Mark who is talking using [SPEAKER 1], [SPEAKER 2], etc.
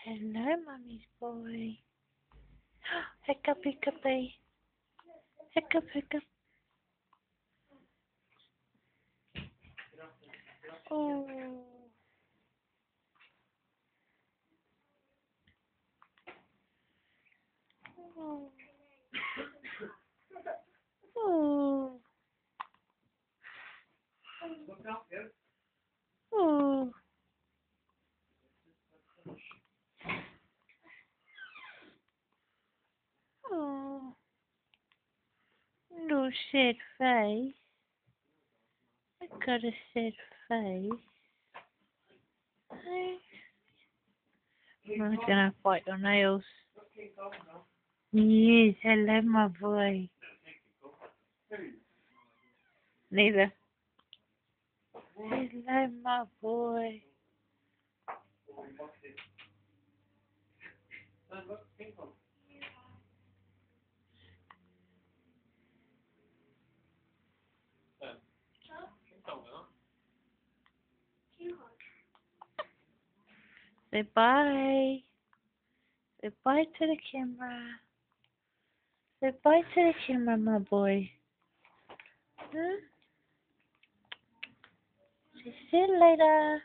[SPEAKER 1] Hello, Mummy's boy. Hiccup, hiccupy. Hiccup, hiccup. Oh. Oh. Oh. Oh. Oh. No sad face. I got a sad face. I'm gonna bite your nails. Yes, hello, my boy. Neither. Hello, my boy. Say bye. Say bye to the camera. Say bye to the camera, my boy. Huh? See you later.